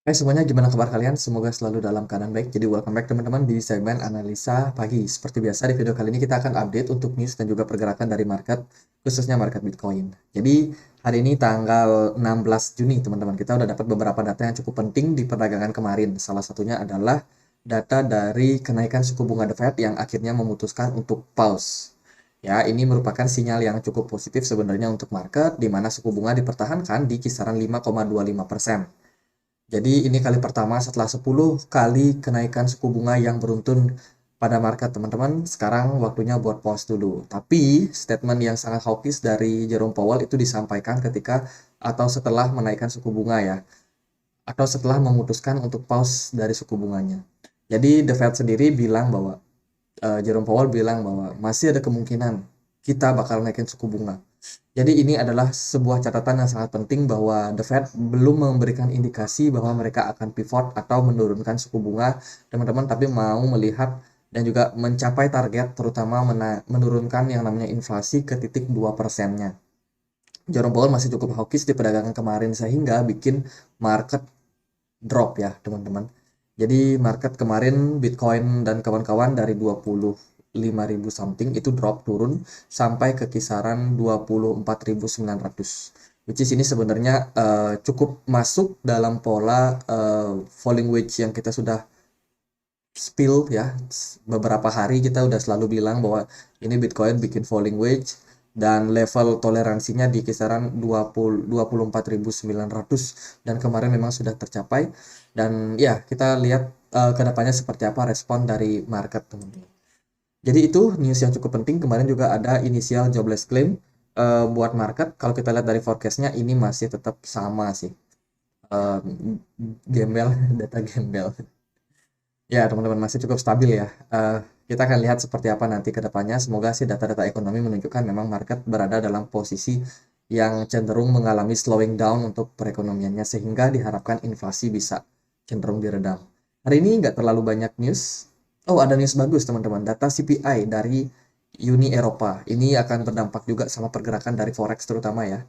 Hai semuanya, gimana kabar kalian? Semoga selalu dalam keadaan baik. Jadi welcome back teman-teman di segmen analisa pagi. Seperti biasa di video kali ini kita akan update untuk news dan juga pergerakan dari market, khususnya market Bitcoin. Jadi hari ini tanggal 16 Juni teman-teman, kita udah dapat beberapa data yang cukup penting di perdagangan kemarin. Salah satunya adalah data dari kenaikan suku bunga The Fed yang akhirnya memutuskan untuk pause. Ya, ini merupakan sinyal yang cukup positif sebenarnya untuk market, di mana suku bunga dipertahankan di kisaran 5,25%. Jadi ini kali pertama setelah 10 kali kenaikan suku bunga yang beruntun pada market teman-teman. Sekarang waktunya buat pause dulu. Tapi statement yang sangat hawkish dari Jerome Powell itu disampaikan ketika atau setelah menaikkan suku bunga ya. Atau setelah memutuskan untuk pause dari suku bunganya. Jadi The Fed sendiri bilang bahwa Jerome Powell bilang bahwa masih ada kemungkinan kita bakal naikin suku bunga. Jadi ini adalah sebuah catatan yang sangat penting bahwa The Fed belum memberikan indikasi bahwa mereka akan pivot atau menurunkan suku bunga, teman-teman, tapi mau melihat dan juga mencapai target, terutama menurunkan yang namanya inflasi ke titik 2%-nya. Jerome Powell masih cukup hawkish di perdagangan kemarin sehingga bikin market drop ya teman-teman. Jadi market kemarin Bitcoin dan kawan-kawan dari 25.000 something itu drop turun sampai ke kisaran 24.900. Which is ini sebenarnya cukup masuk dalam pola falling wedge yang kita sudah spill ya. Beberapa hari kita udah selalu bilang bahwa ini Bitcoin bikin falling wedge dan level toleransinya di kisaran 24.900 dan kemarin memang sudah tercapai dan ya kita lihat kedepannya seperti apa respon dari market teman-teman. Jadi itu news yang cukup penting. Kemarin juga ada initial jobless claim buat market. Kalau kita lihat dari forecastnya ini masih tetap sama sih. Eh, Gembel, data gembel. Ya, teman-teman masih cukup stabil ya. Kita akan lihat seperti apa nanti ke depannya. Semoga sih data-data ekonomi menunjukkan memang market berada dalam posisi yang cenderung mengalami slowing down untuk perekonomiannya sehingga diharapkan inflasi bisa cenderung diredam. Hari ini nggak terlalu banyak news. Oh, ada news bagus teman-teman. Data CPI dari Uni Eropa. Ini akan berdampak juga sama pergerakan dari Forex terutama ya.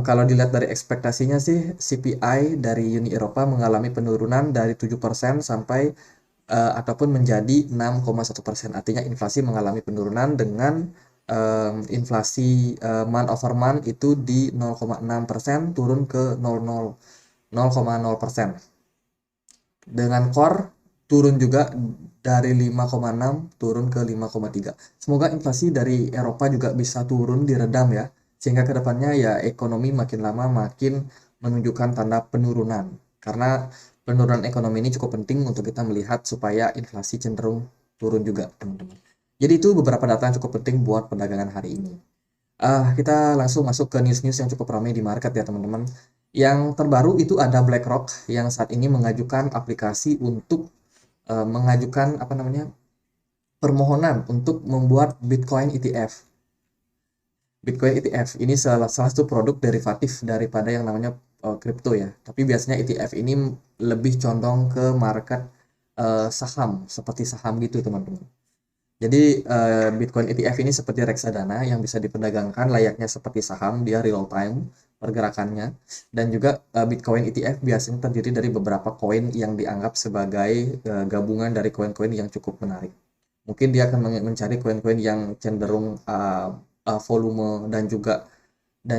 Kalau dilihat dari ekspektasinya sih, CPI dari Uni Eropa mengalami penurunan dari 7% sampai ataupun menjadi 6,1%. Artinya inflasi mengalami penurunan dengan inflasi month over month itu di 0,6% turun ke 0,0%. Dengan core turun juga dari 5,6 turun ke 5,3. Semoga inflasi dari Eropa juga bisa turun diredam ya. Sehingga kedepannya ya ekonomi makin lama makin menunjukkan tanda penurunan. Karena penurunan ekonomi ini cukup penting untuk kita melihat supaya inflasi cenderung turun juga teman-teman. Jadi itu beberapa data yang cukup penting buat perdagangan hari ini. Kita langsung masuk ke news-news yang cukup ramai di market ya teman-teman. Yang terbaru itu ada BlackRock yang saat ini mengajukan aplikasi untuk mengajukan apa namanya permohonan untuk membuat Bitcoin ETF. Bitcoin ETF ini salah satu produk derivatif daripada yang namanya kripto ya. Tapi biasanya ETF ini lebih condong ke market saham seperti saham gitu teman-teman. Jadi Bitcoin ETF ini seperti reksadana yang bisa diperdagangkan layaknya seperti saham, dia real time pergerakannya. Dan juga Bitcoin ETF biasanya terdiri dari beberapa koin yang dianggap sebagai gabungan dari koin-koin yang cukup menarik. Mungkin dia akan mencari koin-koin yang cenderung volume dan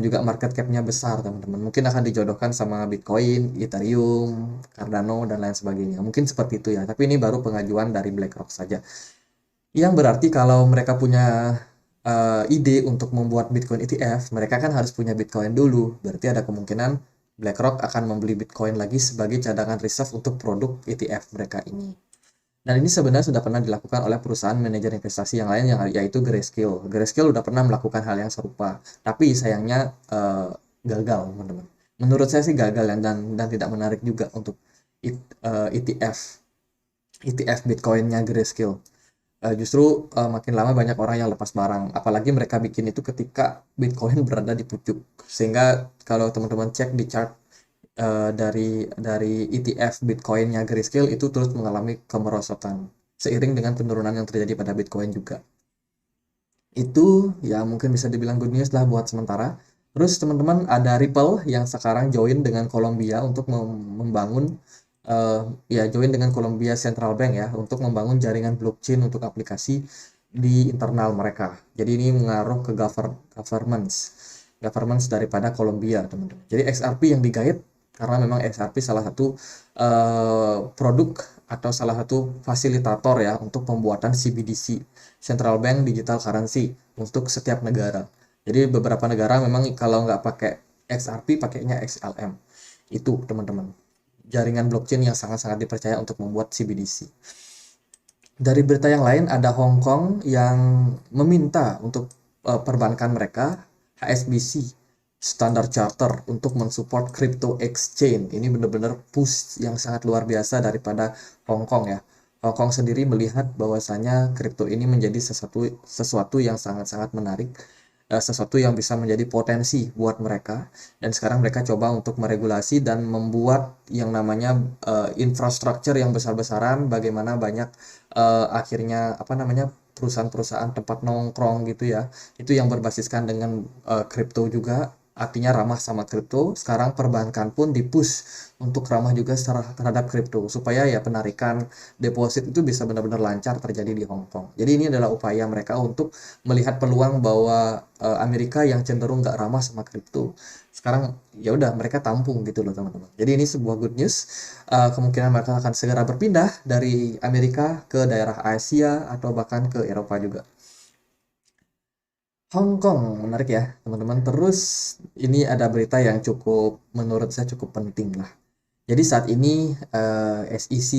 juga market cap-nya besar teman-teman. Mungkin akan dijodohkan sama Bitcoin, Ethereum, Cardano dan lain sebagainya. Mungkin seperti itu ya. Tapi ini baru pengajuan dari BlackRock saja. Yang berarti kalau mereka punya ide untuk membuat Bitcoin ETF, mereka kan harus punya Bitcoin dulu. Berarti ada kemungkinan BlackRock akan membeli Bitcoin lagi sebagai cadangan reserve untuk produk ETF mereka ini. Dan ini sebenarnya sudah pernah dilakukan oleh perusahaan manajer investasi yang lain yaitu Grayscale. Grayscale sudah pernah melakukan hal yang serupa, tapi sayangnya gagal, teman-teman. Menurut saya sih gagal dan tidak menarik juga untuk ETF Bitcoinnya Grayscale. Justru makin lama banyak orang yang lepas barang. Apalagi mereka bikin itu ketika Bitcoin berada di pucuk. Sehingga kalau teman-teman cek di chart dari ETF Bitcoinnya Grayscale itu terus mengalami kemerosotan. Seiring dengan penurunan yang terjadi pada Bitcoin juga. Itu ya mungkin bisa dibilang good news lah buat sementara. Terus teman-teman ada Ripple yang sekarang join dengan Colombia untuk membangun ya join dengan Colombia Central Bank ya untuk membangun jaringan blockchain untuk aplikasi di internal mereka. Jadi ini mengaruh ke governance daripada Colombia, teman-teman. Jadi XRP yang digait karena memang XRP salah satu produk atau salah satu fasilitator ya untuk pembuatan CBDC, Central Bank Digital Currency, untuk setiap negara. Jadi beberapa negara memang kalau nggak pakai XRP pakainya XLM. Itu teman-teman. Jaringan blockchain yang sangat-sangat dipercaya untuk membuat CBDC. Dari berita yang lain ada Hong Kong yang meminta untuk perbankan mereka HSBC Standard Charter untuk mensupport crypto exchange. Ini benar-benar push yang sangat luar biasa daripada Hong Kong ya. Hong Kong sendiri melihat bahwasanya kripto ini menjadi sesuatu yang sangat-sangat menarik, sesuatu yang bisa menjadi potensi buat mereka, dan sekarang mereka coba untuk meregulasi dan membuat yang namanya infrastruktur yang besar-besaran, bagaimana banyak akhirnya apa namanya perusahaan-perusahaan tempat nongkrong gitu ya, itu yang berbasiskan dengan kripto juga, artinya ramah sama kripto. Sekarang perbankan pun dipush untuk ramah juga secara terhadap kripto supaya ya penarikan deposit itu bisa benar-benar lancar terjadi di Hong Kong. Jadi ini adalah upaya mereka untuk melihat peluang bahwa Amerika yang cenderung nggak ramah sama kripto sekarang ya udah mereka tampung gitu loh teman-teman. Jadi ini sebuah good news. Kemungkinan mereka akan segera berpindah dari Amerika ke daerah Asia atau bahkan ke Eropa juga. Hong Kong menarik ya teman-teman. Terus ini ada berita yang cukup menurut saya cukup penting lah. Jadi saat ini SEC,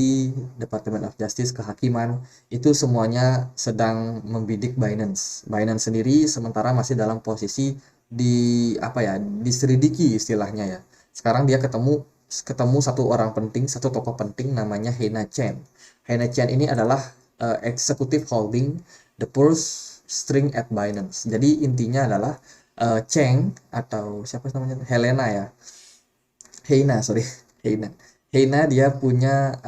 Department of Justice, kehakiman itu semuanya sedang membidik Binance. Binance sendiri sementara masih dalam posisi di apa ya, diselidiki istilahnya ya. Sekarang dia ketemu ketemu satu orang penting, satu tokoh penting namanya Hena Chen. Hena Chen ini adalah executive holding the purse string at Binance. Jadi intinya adalah Cheng atau siapa namanya Helena ya. Heina, sorry, Heina. Heina dia punya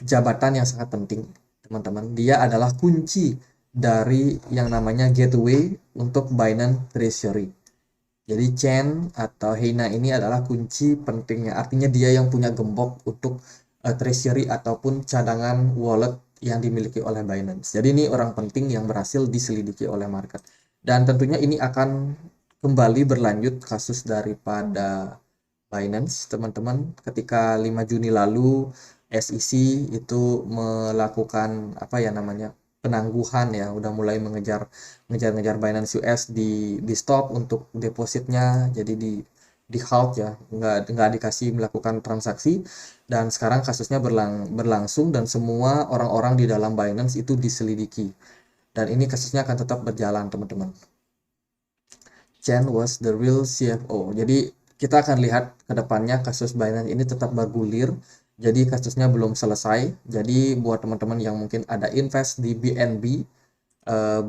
jabatan yang sangat penting, teman-teman. Dia adalah kunci dari yang namanya gateway untuk Binance Treasury. Jadi Chen atau Heina ini adalah kunci pentingnya. Artinya dia yang punya gembok untuk treasury ataupun cadangan wallet yang dimiliki oleh Binance. Jadi ini orang penting yang berhasil diselidiki oleh market. Dan tentunya ini akan kembali berlanjut kasus daripada Binance, teman-teman, ketika 5 Juni lalu SEC itu melakukan apa ya namanya penangguhan ya, udah mulai ngejar Binance US di stop untuk depositnya, jadi di halt ya, nggak dikasih melakukan transaksi, dan sekarang kasusnya berlangsung dan semua orang-orang di dalam Binance itu diselidiki, dan ini kasusnya akan tetap berjalan teman-teman. Chen was the real CFO. Jadi kita akan lihat ke depannya kasus Binance ini tetap bergulir. Jadi kasusnya belum selesai. Jadi buat teman-teman yang mungkin ada invest di BNB,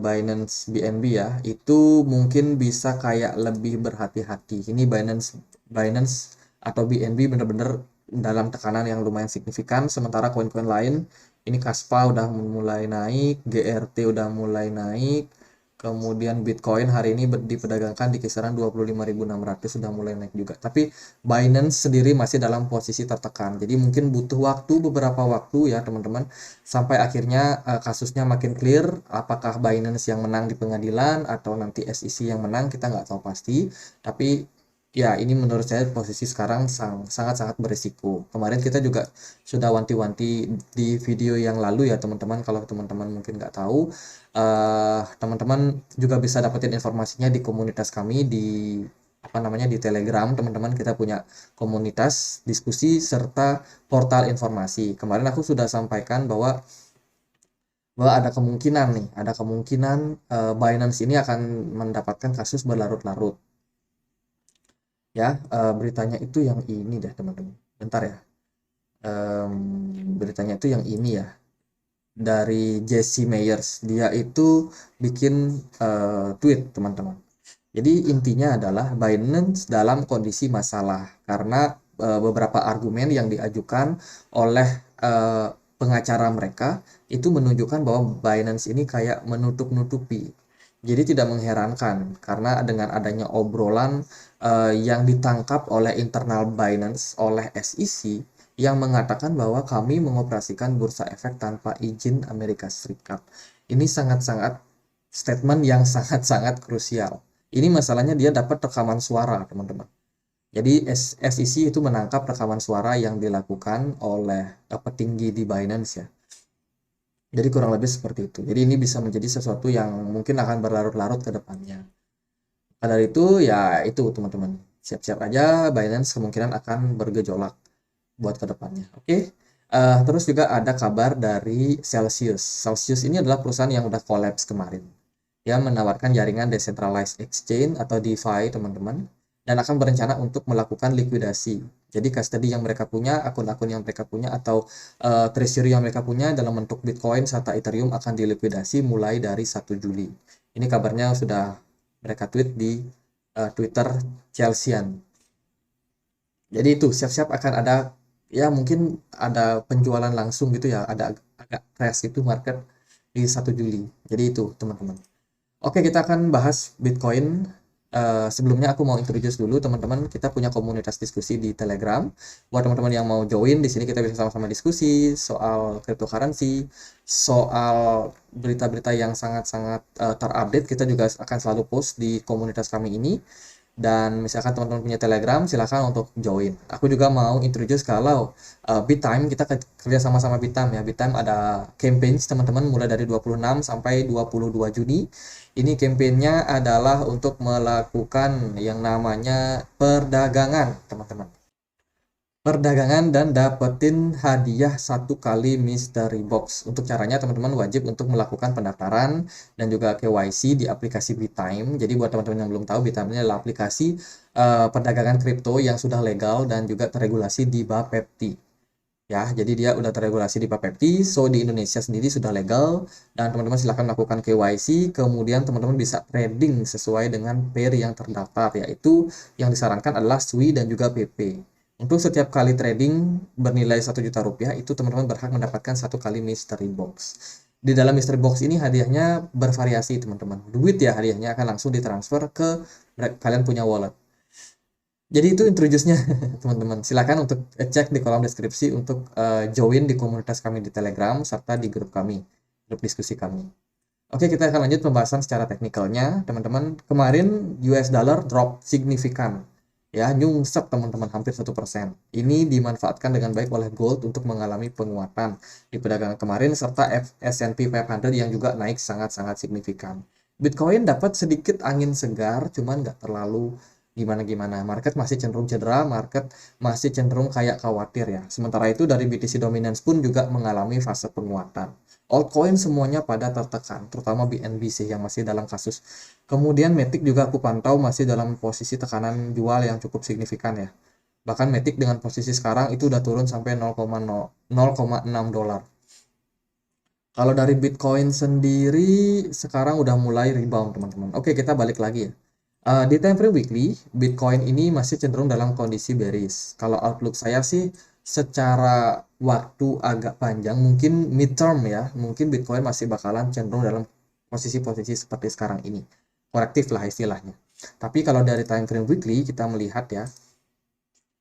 Binance BNB ya, itu mungkin bisa kayak lebih berhati-hati. Ini Binance atau BNB benar-benar dalam tekanan yang lumayan signifikan. Sementara koin-koin lain, ini Kaspa udah mulai naik, GRT udah mulai naik. Kemudian Bitcoin hari ini diperdagangkan di kisaran 25.600, sudah mulai naik juga. Tapi Binance sendiri masih dalam posisi tertekan. Jadi mungkin butuh beberapa waktu ya teman-teman, sampai akhirnya kasusnya makin clear. Apakah Binance yang menang di pengadilan atau nanti SEC yang menang, kita nggak tahu pasti. Tapi ya ini menurut saya posisi sekarang sangat-sangat berisiko. Kemarin kita juga sudah wanti-wanti di video yang lalu ya teman-teman. Kalau teman-teman mungkin nggak tahu, teman-teman juga bisa dapetin informasinya di komunitas kami di apa namanya di Telegram. Teman-teman, kita punya komunitas diskusi serta portal informasi. Kemarin aku sudah sampaikan bahwa ada kemungkinan Binance ini akan mendapatkan kasus berlarut-larut ya. Beritanya itu yang ini deh teman-teman, bentar ya. Beritanya itu yang ini ya, dari Jesse Mayers. Dia itu bikin tweet teman-teman. Jadi intinya adalah Binance dalam kondisi masalah karena beberapa argumen yang diajukan oleh pengacara mereka itu menunjukkan bahwa Binance ini kayak menutup-nutupi. Jadi tidak mengherankan karena dengan adanya obrolan yang ditangkap oleh internal Binance oleh SEC yang mengatakan bahwa kami mengoperasikan bursa efek tanpa izin Amerika Serikat. Ini sangat-sangat statement yang sangat-sangat krusial. Ini masalahnya dia dapat rekaman suara, teman-teman. Jadi SEC itu menangkap rekaman suara yang dilakukan oleh petinggi di Binance ya. Jadi kurang lebih seperti itu. Jadi ini bisa menjadi sesuatu yang mungkin akan berlarut-larut ke depannya. Maka dari itu ya itu teman-teman. Siap-siap aja Binance kemungkinan akan bergejolak buat ke depannya. Oke. Terus juga ada kabar dari Celsius. Celsius ini adalah perusahaan yang udah collapse kemarin. Dia menawarkan jaringan decentralized exchange atau DeFi teman-teman dan akan berencana untuk melakukan likuidasi. Jadi custody yang mereka punya, akun-akun yang mereka punya atau treasury yang mereka punya dalam bentuk Bitcoin serta Ethereum akan dilikuidasi mulai dari 1 Juli. Ini kabarnya sudah mereka tweet di Twitter Chelsean. Jadi itu siap-siap akan ada ya mungkin ada penjualan langsung gitu ya, ada agak crash itu market di 1 Juli. Jadi itu teman-teman. Oke, kita akan bahas Bitcoin. Sebelumnya aku mau introduce dulu teman-teman, kita punya komunitas diskusi di Telegram. Buat teman-teman yang mau join, di sini kita bisa sama-sama diskusi soal cryptocurrency, soal berita-berita yang sangat-sangat terupdate. Kita juga akan selalu post di komunitas kami ini. Dan misalkan teman-teman punya Telegram, silahkan untuk join. Aku juga mau introduce kalau BitTime, kita kerja sama-sama BitTime ya. BitTime ada campaign teman-teman mulai dari 26 sampai 22 Juni. Ini campaignnya adalah untuk melakukan yang namanya perdagangan, teman-teman. Perdagangan dan dapetin hadiah 1 kali mystery box. Untuk caranya teman-teman wajib untuk melakukan pendaftaran dan juga KYC di aplikasi BitTime. Jadi buat teman-teman yang belum tahu, BitTime ini adalah aplikasi perdagangan kripto yang sudah legal dan juga terregulasi di Bapepti. Ya, jadi dia udah terregulasi di Bapepti, so di Indonesia sendiri sudah legal dan teman-teman silahkan melakukan KYC, kemudian teman-teman bisa trading sesuai dengan pair yang terdaftar, yaitu yang disarankan adalah SWI dan juga PP. Untuk setiap kali trading bernilai 1 juta rupiah, itu teman-teman berhak mendapatkan 1 kali mystery box. Di dalam mystery box ini hadiahnya bervariasi teman-teman. Duit ya hadiahnya akan langsung ditransfer ke kalian punya wallet. Jadi itu introduce-nya teman-teman. Silakan untuk cek di kolom deskripsi untuk join di komunitas kami di Telegram serta di grup kami, grup diskusi kami. Oke, kita akan lanjut pembahasan secara teknikalnya, teman-teman. Kemarin US dollar drop signifikan, ya nyungsep teman-teman hampir 1%. Ini dimanfaatkan dengan baik oleh gold untuk mengalami penguatan di perdagangan kemarin serta S&P 500 yang juga naik sangat-sangat signifikan. Bitcoin dapat sedikit angin segar, cuman nggak terlalu gimana-gimana. Market masih cenderung cedera, market masih cenderung kayak khawatir ya. Sementara itu dari BTC Dominance pun juga mengalami fase penguatan. Altcoin semuanya pada tertekan, terutama BNB sih yang masih dalam kasus. Kemudian Matic juga aku pantau masih dalam posisi tekanan jual yang cukup signifikan ya. Bahkan Matic dengan posisi sekarang itu udah turun sampai 0,6 dolar. Kalau dari Bitcoin sendiri sekarang udah mulai rebound teman-teman. Oke, kita balik lagi ya. Di time frame weekly, Bitcoin ini masih cenderung dalam kondisi bearish. Kalau outlook saya sih secara waktu agak panjang, mungkin midterm ya, mungkin Bitcoin masih bakalan cenderung dalam posisi-posisi seperti sekarang ini. Korektif lah istilahnya. Tapi kalau dari time frame weekly kita melihat ya,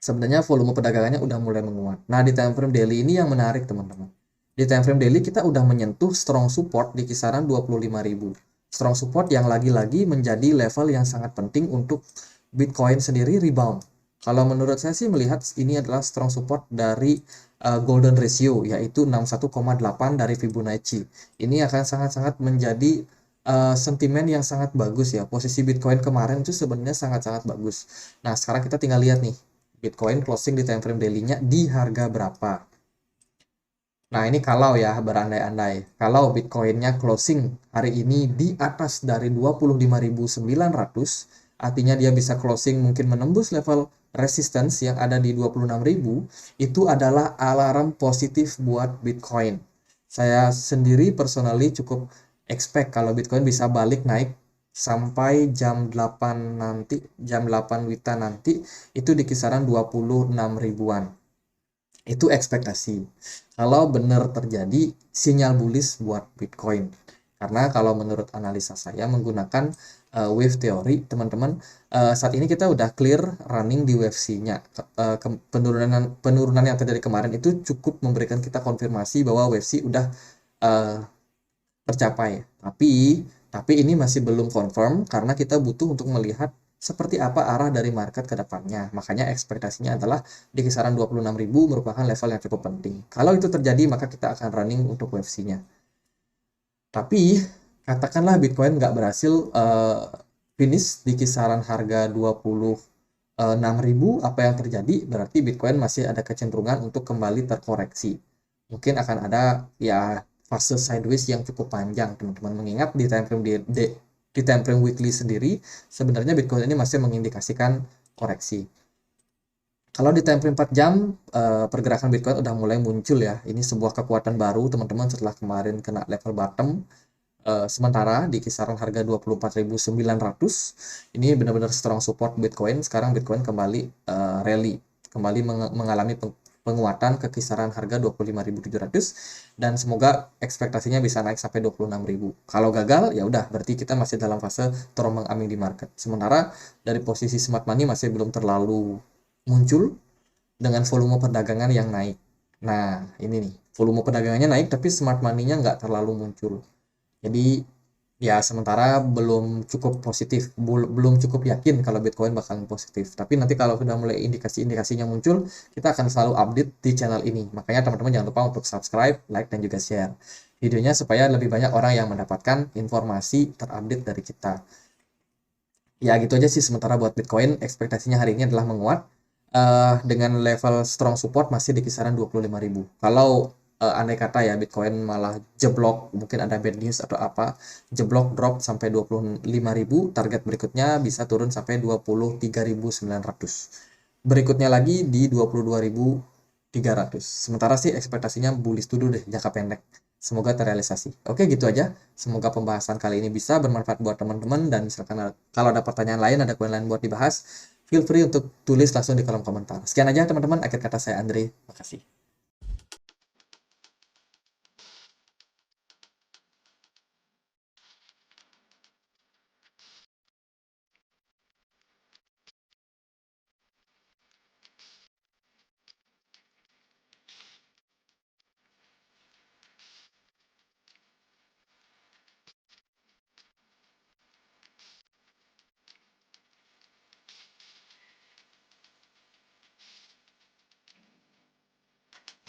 sebenarnya volume perdagangannya udah mulai menguat. Nah, di time frame daily ini yang menarik teman-teman. Di time frame daily kita udah menyentuh strong support di kisaran 25.000. Strong support yang lagi-lagi menjadi level yang sangat penting untuk Bitcoin sendiri rebound. Kalau menurut saya sih melihat ini adalah strong support dari golden ratio, yaitu 61,8 dari Fibonacci. Ini akan sangat-sangat menjadi sentimen yang sangat bagus ya. Posisi Bitcoin kemarin itu sebenarnya sangat-sangat bagus. Nah, sekarang kita tinggal lihat nih, Bitcoin closing di time frame daily-nya di harga berapa. Nah, ini kalau ya berandai-andai. Kalau Bitcoin-nya closing hari ini di atas dari 25.900, artinya dia bisa closing mungkin menembus level resistance yang ada di 26.000, itu adalah alarm positif buat Bitcoin. Saya sendiri personally cukup expect kalau Bitcoin bisa balik naik sampai jam 8 nanti, jam 8 WITA nanti, itu di kisaran 26 ribuan. Itu ekspektasi. Kalau benar terjadi sinyal bullish buat Bitcoin. Karena kalau menurut analisa saya menggunakan wave theory, teman-teman, saat ini kita udah clear running di wave C-nya. Penurunan yang terjadi kemarin itu cukup memberikan kita konfirmasi bahwa wave C udah uh, tercapai. Tapi ini masih belum confirm karena kita butuh untuk melihat seperti apa arah dari market ke depannya. Makanya ekspektasinya adalah di kisaran 26.000 merupakan level yang cukup penting. Kalau itu terjadi, maka kita akan running untuk wave C-nya. Tapi katakanlah Bitcoin nggak berhasil finish di kisaran harga 26.000, apa yang terjadi? Berarti Bitcoin masih ada kecenderungan untuk kembali terkoreksi. Mungkin akan ada ya fase sideways yang cukup panjang, teman-teman. Mengingat di time frame di time frame weekly sendiri, sebenarnya Bitcoin ini masih mengindikasikan koreksi. Kalau di time frame 4 jam, pergerakan Bitcoin udah mulai muncul ya. Ini sebuah kekuatan baru, teman-teman, setelah kemarin kena level bottom. Sementara di kisaran harga 24.900, ini benar-benar strong support Bitcoin. Sekarang Bitcoin kembali rally, kembali mengalami penguatan ke kisaran harga 25.700, dan semoga ekspektasinya bisa naik sampai 26.000. Kalau gagal ya udah, berarti kita masih dalam fase terombang-ambing di market. Sementara dari posisi smart money masih belum terlalu muncul dengan volume perdagangan yang naik. Nah, ini nih, volume perdagangannya naik tapi smart money-nya nggak terlalu muncul. Jadi ya sementara belum cukup positif, belum cukup yakin kalau Bitcoin bakalan positif. Tapi nanti kalau sudah mulai indikasi-indikasinya muncul, kita akan selalu update di channel ini. Makanya teman-teman jangan lupa untuk subscribe, like, dan juga share videonya supaya lebih banyak orang yang mendapatkan informasi terupdate dari kita. Ya gitu aja sih sementara buat Bitcoin, ekspektasinya hari ini adalah menguat dengan level strong support masih di kisaran 25.000. Kalau andai kata ya Bitcoin malah jeblok, mungkin ada bad news atau apa, jeblok drop sampai 25.000, target berikutnya bisa turun sampai 23.900. Berikutnya lagi di 22.300. Sementara sih ekspektasinya bullish dulu deh jangka pendek. Semoga terrealisasi. Oke, gitu aja. Semoga pembahasan kali ini bisa bermanfaat buat teman-teman, dan misalkan kalau ada pertanyaan lain, ada koin lain buat dibahas, feel free untuk tulis langsung di kolom komentar. Sekian aja teman-teman, akhir kata saya Andre. Makasih.